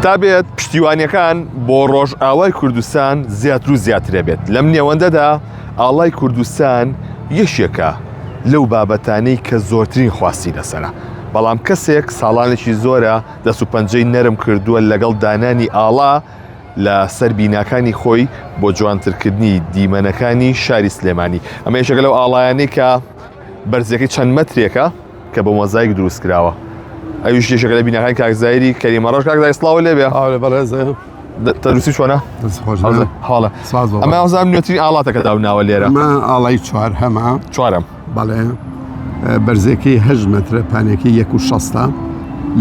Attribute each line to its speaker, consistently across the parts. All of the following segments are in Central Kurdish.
Speaker 1: تا بێت پشتیوانیەکان بۆ ڕۆژئاوای کوردستان زیاتر و زیاترە بێت. لەم نێوەندەدا ئاڵای کوردستان یەشێکە لەو بابەتانەی کە زۆرترین خواستی لەسەرە. بەڵام کەسێک ساڵانێکی زۆرە دەست و پەنجەی نەرم کردووە لەگەڵ دانانی ئاڵا لە سەر بیناکانی خۆی بۆ جوانترکردنی دیمەنەکانی شاری سلێمانی. ئەمە یەکێکە لەو ئاڵایانەی کە بەرزەکەی چەند مەترێکە کە بە مۆزایک دروست کراوە. ئەویش یەکێکە لە بیناکانی کاکزایری کەریمەڕۆژ. کاکزای سڵاو لێبێ. تەدروستی چۆنە؟ هاڵە. ئەمە ئەوزانم نوێترین ئاڵاتەکە داوناوە لێرە.
Speaker 2: ئەمە ئاڵای چوار هەما.
Speaker 1: چوارەم.
Speaker 2: بەڵێ بەرزەکەی 8 مەترە، پانێکی 1.60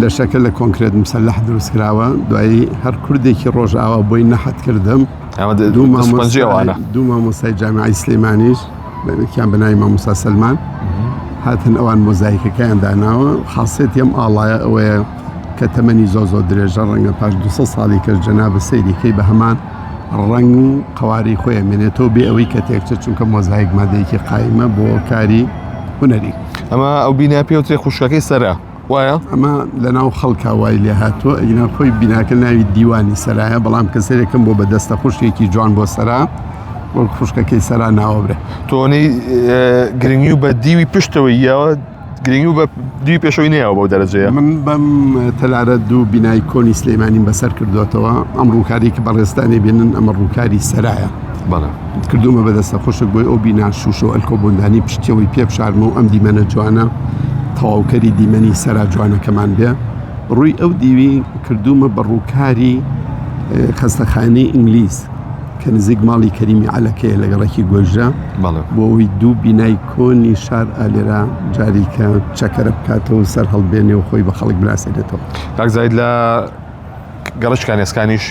Speaker 2: لە شەکل لە کۆنکرێت مسەلح دروست کراوە. دوایی هەر کوردێکی ڕۆژئاوا بۆی نەحەت کردم. دوو مامۆستای جامعی سلێمانیش کیان بەناوی مامۆستا سەلمان هاتن ئەوان مۆزایکەکەیان داناوە. خاصێتی ئەم ئاڵایە ئەوەیە کە تەمەنی زۆ درێژە، ڕەنگە پاش 200 ساڵی کە جەنابە سەیریکەی بە هەمان ڕنگ و قەواری خۆی مێنێتەوە بێ ئەوەی کە تێکچە، چونکە مۆزایک مادەیەکی قایمە بۆ کاری هونەری.
Speaker 1: ئەمە ئەو بینای پێوترێ خوشکەکەی سەرە وایە؟
Speaker 2: ئەمە لەناو خەڵکا وای لێ هاتووە. ئەگەنا خۆی بیناکە ناوی دیوانی سەرایە، بەڵام کە سەرێکم بۆ بەدەستە خوشکێکی جوان بۆ سەرا بۆ خوشکەکەی سەرا ناوەبرێ.
Speaker 1: تۆنەی گرنگی و بە دیوی پشتەوەیەوە، گرنگی و بە دیوی پێشەوەی نەیەوە بەو دەرەجەیە.
Speaker 2: من بەم تەلارە دوو بینای کۆنی سلێمانیم بەسەر کردوێتەوە. ئەم ڕووکاری کە بەڕێستانی بینن ئەمە ڕووکاری سەرایە.
Speaker 1: بەڵێ
Speaker 2: کردومە بەدەستە خوشک بۆی ئەو بینا شوشە و ئەلکۆبوندانی پشتەوەی پێ بشارمە و ئەم دیمەنە جوانە تەواوکەری دیمەنی سەرا جوانەکەمان بێ. ڕووی ئەو دیوی کردومە بە ڕووکاری خەستەخانەی ئینگلیز کە نزیک ماڵی کەریمی عەلەکەیە لە گەڕێکی گۆژە، بۆ ئەوی دوو بینای کۆنی شار ئالێرا جاری کە چەکەرە بکاتەوە سەر هەڵبێنێ و خۆی بە خەڵک بناسێنێتەوە.
Speaker 1: کاکزاید لە گەڕەش کانێسکانیش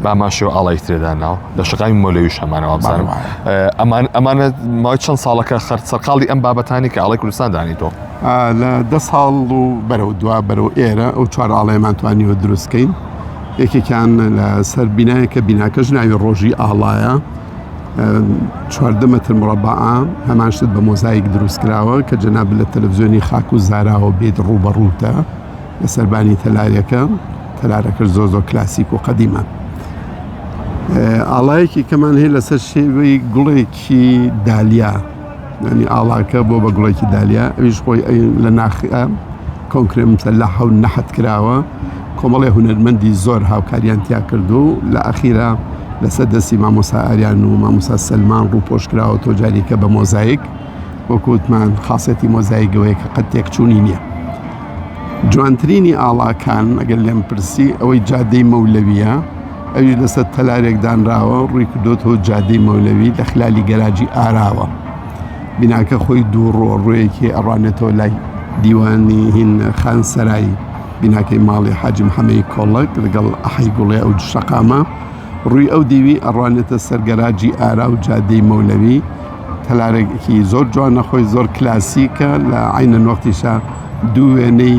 Speaker 1: باماشەوە ئاڵای ترێدا ناو لە شەقامی مۆلەویش هەمانەوە بزانم. ئەمانە ماوەی چەند ساڵەکە سەرقاڵی ئەم بابەتانی کە ئاڵای کوردستان دانیتەوە؟
Speaker 2: لە 10 ساڵ و بەرەو دوا بەرەو ئێرە ئەو چوار ئاڵایمان توانیوە دروستکەین. یەکێکیان لە سەر بینایەکە بیناکەش ناوی ڕۆژی ئاڵایە، 14 مەتر مربعە، هەمان شت بە مۆزایک دروست کراوە کە جەناب لە تەلەڤیزیۆنی خاک و زاراوە بێت ڕوبەڕووتە لە سەربانی تەلارەکە. تەلارەکە زۆر کلاسیک و قەدیمە. ئاڵایەکی کەمان هەیە لەسەر شێوەی گوڵێکی دالیا، ینی ئاڵاکە بۆ بە گوڵێکی دالیا، ئەویش خۆی لە ناخە کۆنکرێت مسەلح و نەحەت کراوە. کۆمەڵی هونەرمەندی زۆر هاوکاریان تیا کردو. لە ئەخیرا لەسەر دەستی مامۆستا ئاریان و مامۆستا سەلمان ڕووپۆش کراوە تۆ جاریکە بە مۆزایک. وەکوتمان خاصەتی مۆزایکەوەی کە قەت تێکچوونی نییە. جوانترینی ئاڵاکان ئەگەر لێم پرسی ئەوەی جادەی مەولەویە، ئەوی لەسەر تەلارێک دانراوە ڕووی کردوتەوە جادەی مەولەوی لە خلالی گەراجی ئاراوە. بیناکە خۆی دوو ڕۆیەکی ئەڕوانێتەوە لای دیوانی هین خان سەرایی، بیناکەی ماڵی حاجی محەمەدی کۆڵک لەگەڵ ئەحەی گوڵێ ئەو شەقامە. ڕووی ئەو دیوی ئەڕوانێتە سەر گەراجی ئارا و جادەی مەولەوی. تەلارێکی زۆر جوانە، خۆی زۆر کلاسیکە. لە عینە وەختیشا دوو وێنەی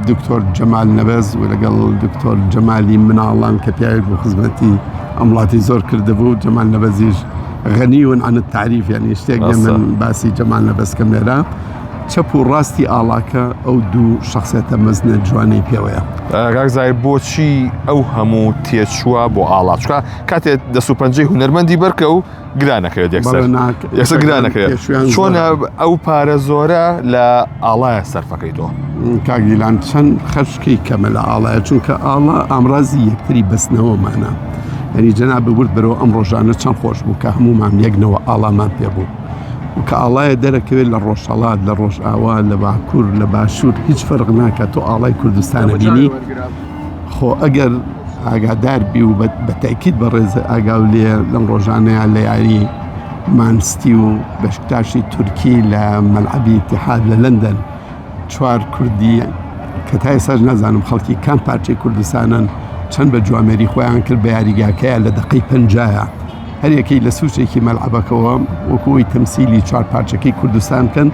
Speaker 2: دکتۆر جەمال نەبەز و لەگەڵ دکتۆر جەمالی مناڵان کە پیاوێک بۆ خزمەتی ئەم وڵاتی زۆر کردبوو. جەمال نەبەزیش غەنیون عن التعریف، یعنی شتێک من باسی جەمال نەبەزکەم لێرە. چەپ و ڕاستی ئاڵاکە ئەو دوو شخصێتە مەزنە جوانەی پێوەیە.
Speaker 1: کاکزای بۆچی ئەو هەموو تێچووە بۆ ئاڵات؟ چکە کاتێک دەست و پەنجەی هونەرمەندی بەرکە و گرانەکەوێت یەکسەر گرانەکەوێت. چۆنە ئەو پارە زۆرە لە ئاڵایە سەرفەکەیتەوە؟
Speaker 2: کاگیلان چەند خەشکی کەمە لە ئاڵایە، چونکە ئاڵا ئامرازی یەکتری بەستنەوەمانە. یعنی جەناب بورد بەرەوە ئەم ڕۆژانە چەند خۆش بوو کە هەمومان یەکنەوە ئاڵامان پێبوو. و کە ئاڵایە دەرەکەوێت لە ڕۆژهەڵات، لە ڕۆژئاوا، لە باکوور، لە باشوور هیچ فەرق ناکات. تۆ ئاڵای کوردستانە بینی، خۆ ئەگەر ئاگادار بی و بە تاکید بەڕێز ئاگاو لێ لەم ڕۆژانەیە لە یاری مانستی و بەشکتاشی تورکی لە مەلعەبی ئیتیحاد لە لەندەن چوار کوردی کە تا ئێستاش نازانم خەڵکی کام پارچەی کوردستانن چەند بە جوامێری خۆیان کرد بە یاریگاکەیە لە دقەی 50. هەرێکی لە سوچێکی مەلعەبەکەوە وەکوی تەمسیلی چوار پارچەکەی کوردستان کەن،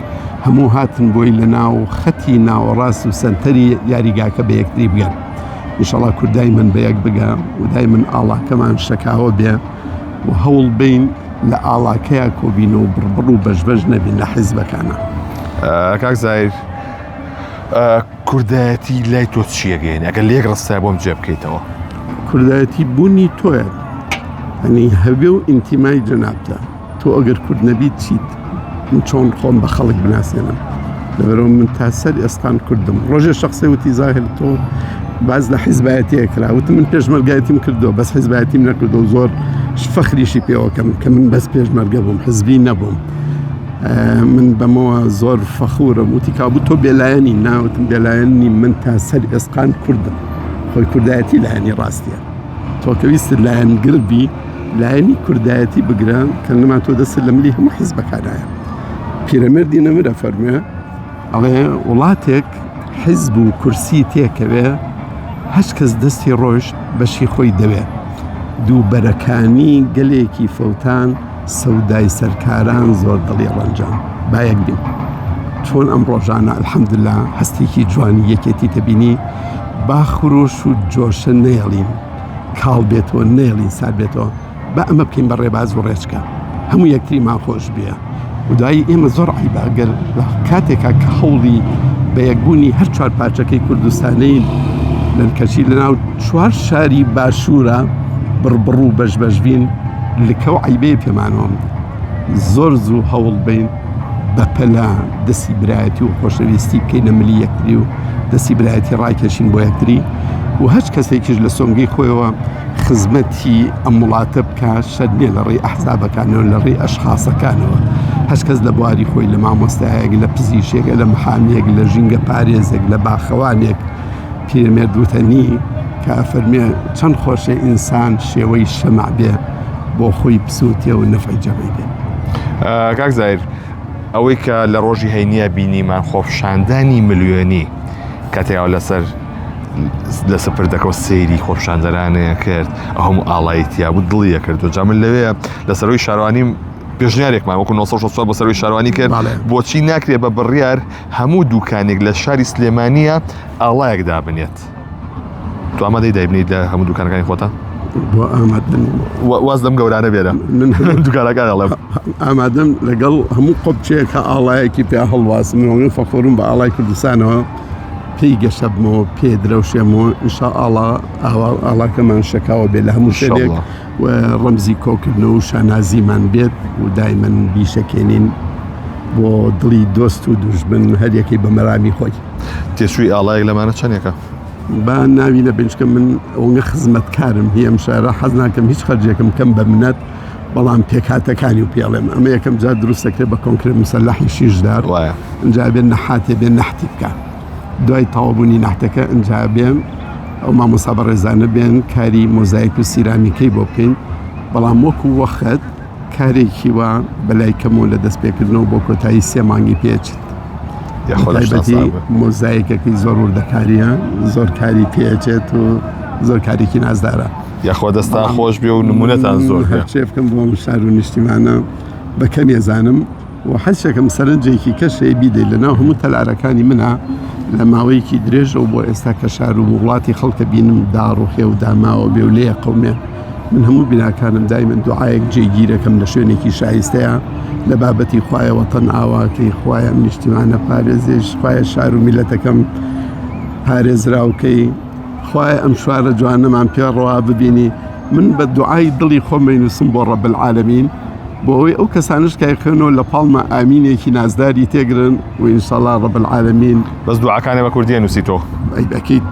Speaker 2: هەموو هاتن بۆی لە ناو خەتی ناوەڕاست و سەنتەری یاریگاکە بە یەکتری بگەن. ئینشەڵا کوردای من بە یەک بگە و دای من ئاڵاکەمان شەکاوە بێ و هەوڵ بین لە ئاڵاکەیە کۆبین و بڕبڕ و بەشبەش نەبین لە حیزبەکانە.
Speaker 1: کاک زایر کوردایەتی لای تۆ چیەگەین ئەگەر لێک ڕستای بۆم جێ بکەیتەوە؟
Speaker 2: کوردایەتی بوونی تۆیە، ئەنی هەبێ و ئینتیمای جەنابتە. تۆ ئەگەر کورد نەبیت چیت؟ من چۆن خۆم بە خەڵک بناسێنم؟ لەبەرەوە من تا سەر ئێستان کوردم. ڕۆژێ شخصی وتی زاهر تۆ باز لە حیزبایەتیە کرا، وتم من پێشمەرگایەتیم کردەوە بەس حیزبایەتیم نەکردەوە، زۆر فەخریشی پێوەکەم کە من بەس پێشمەرگە بووم، حزبی نەبووم. من بەمەوە زۆر فەخورم. وتی کابوو تۆ بێلایەنی؟ ناوتم بێلایەنی، من تا سەر ئێسقان کوردم. خۆی کوردایەتی لایەنی ڕاستیە. تۆ کە ویستت لایەنگر بی، لایەنی کوردایەتی بگرە کە نەما تۆ دەست لە ملی هەموو حیزبەکانایە. پیرەمێردی نەمرە فەرموێ ئەڵێ وڵاتێک حیزب و کورسی تێکەوێ، هەچ کەس دەستی ڕۆژ بەشی خۆی دەوێ. دووبەرەکانی گەلێکی فەوتان، سەودای سەرکاران زۆر دڵی ڕەنجان. با یەک بین. چۆن ئەم ڕۆژانە ئەلحەمدولیلا هەستێکی جوانی یەکێتی تەبینی، با خڕۆش و جۆشە نێڵین، کاڵ بێتەوە نێڵین سار بێتەوە، با ئەمە بکەین بە ڕێباز و ڕێچکە، هەموو یەکتریمان خۆش بێ. و دوایی ئێمە زۆر عیبا گەر کاتێکا کە هەوڵی بە یەکبوونی هەر چوار پارچەکەی کوردستانەی لەنکەشی لەناو چوار شاری باشوورە بڕبڕ و بەشبەشبین، لکەو عیبەیە پێمانەوەم زۆر زوو هەوڵ بین بە پەلا دەستی برایەتی و خۆشەویستی بکەینە ملی یەکتری و دەستی برایەتی ڕاکێشین بۆ یەکتری، و هەچ کەسێکیش لە سۆنگەی خۆیەوە خزمەتی ئەم وڵاتە بکە، شەر نییە لە ڕێی ئەحزابەکانەوە، لە ڕێی ئەشخاصەکانەوە. هەچ کەس لە بواری خۆی لە مامۆستایەک، لە پزیشێک، لە محامێک، لە ژینگە پارێزێک، لە باخەوانێک پیرمێرد وتەنی کە فەرمێ چەند خۆشە ئینسان شێوەی شەمع بێ بۆ خۆی پسووتێ و نەفعی جەمەی بێ.
Speaker 1: کاک زاهر، ئەوەی کە لە ڕۆژی هەینیە بینیمان خۆپشاندانی ملیۆنی کاتێکەوە لە سەپردەکە و سەیری خۆپشاندەرانەیە کرد، هەموو ئاڵایەتیا بوو دڵیە کرد و جامن لەوەیە لە سەرۆی شارەوانی پێشنیارێکمان وەکو 1960 بە سەرۆی شارەوانی کرد، بۆچی ناکرێت بە بڕیار هەموو دوکانێک لە شاری سلێمانیە ئاڵایەک دابنێت؟ تو ئامادەی دایبنیت لە هەموو دوکانەکانی خۆتە؟
Speaker 2: بۆ ئامادەم
Speaker 1: واز لەم گەورانە بێرە من دوکانەکان ئەڵێم
Speaker 2: ئامادەم لەگەڵ هەموو قۆبچەیەکە ئاڵایەکی پێ هەڵواسم، من فەخۆرم بە ئاڵای کوردستانەوە، پێی گەشە بمەوە، پێ درەوشێمەوە، ئینشاءالله ئاڵاکەمان شەکاوە بێت لە هەموو شوێنێک و ڕەمزی کۆکردنەوە و شانازیمان بێت و دایمەن بیشەکێنین بۆ دڵی دۆست و دوژمن هەریەکەی بە مەرامی خۆی.
Speaker 1: تێشووی ئاڵایەک لەمانە چەندێکە؟
Speaker 2: با ناوی لە بنچکە من ئەوەنگە خزمەتکارم هی ئەم شارە، حەز ناکەم هیچ خەرجێکم کەم بە منەت، بەڵام پێکهاتەکانی و پێڵێم ئەمە یەکەم جار دروستەکرێت بە کۆنکرێت مسەلحی 6 دار، ئەنجا بێن نەحاتێ بێن نەحتی بکە، دوای تەواوبوونی نەحتەکە ئەنجا بێن ئەو مامۆستا بە ڕێزانە بێن کاری مۆزایک و سیرامیکەی بۆ بکەین، بەڵام وەکو وەخت کارێکی وە بەلای کەمەوە لە دەست پێکردنەوە بۆ کۆتایی 3 مانگی پێچێت. تایبەتی مۆزایکەکەی زۆر وردەکاریە، زۆر کاری پێچێت و زۆر کارێکی نازدارە.
Speaker 1: یاخوا دەستا خۆش بێ و نمونەتان زۆر
Speaker 2: هەرچێ بکەم بۆ شار و نیشتیمانە بە کەم ێزانم و حەزێکم سەرنجێکی کەشەیە بیدەیت لەناو هەموو تەلارەکانی منە لە ماوەیەکی درێژە و بۆ ئێستا کە شار و وڵاتی خەڵکە بینم داڕوخێ و داماوە بێ و لێ قەومێ، من هەموو بیناکانم دایمەن دوعایەک جێگیرەکەم لە شوێنێکی شایستەیە لە بابەتی خوایە وەتەن ئاواکەی، خوایە نیشتیمانە پارێزش، خوایە شار و میلەتەکەم پارێزراوکەی، خوایە ئەم شوارە جوانەمان پێڕەوا ببینی. من بە دوعای دڵی خۆم نووسم بۆ ڕەب العالەمین بۆ ئەوەی ئەو کەسانش کایخێنەوە لە پاڵمە ئامینێکی نازداری تێگرن و ئینشاءالله ڕەب العالەمین.
Speaker 1: بەس دوعاکانێ بە کوردیە نووسیتەوە؟
Speaker 2: ئەکید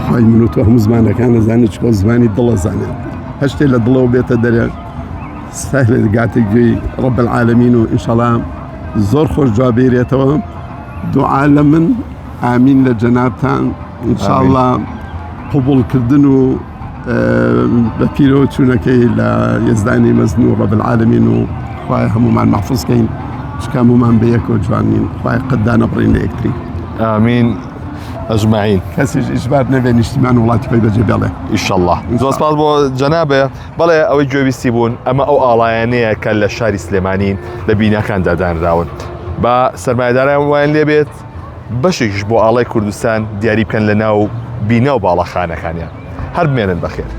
Speaker 2: خی من و تۆ هەموو زمانەکان نەزانێت چکۆ زمانی دڵەزانێت، هەر شتێ لە دڵەوە بێتە دەرێ سهلە گاتێک گوێی ڕەب العالەمین و ئینشاءالله زۆر خۆش جوابێرێتەوە. دوعا لە من ئامین لە جەنابتان، ئینشاءالله قبولکردن و بە پیرەوە چوونەکەی لە یەزدانی مەزن و ڕەب العالەمین و خوای هەمومان مەحفوظکەین، چکە هەمومان بە یەکەوە جوانین، خوای قەتدا نەبڕین لە یەکتری.
Speaker 1: ئامین ئەجمعین.
Speaker 2: کەسیش ئیجبار نەبێ نیشتیمان وڵاتی خۆی بەجێ بێڵێ
Speaker 1: ئینشاءالله. زۆر سپاس بۆ جەنابێ. بەڵێ ئەوەی گوێویستی بوون ئەمە ئەو ئاڵایانەیە کە لە شاری سلێمانین لە بیناکاندا دانراون، بە سەرمایەداران وایان لێبێت بەشێکیش بۆ ئاڵای کوردستان دیاری بکەن لە ناو بینە و باڵەخانەکانیان. هەر بمێنن بەخێر.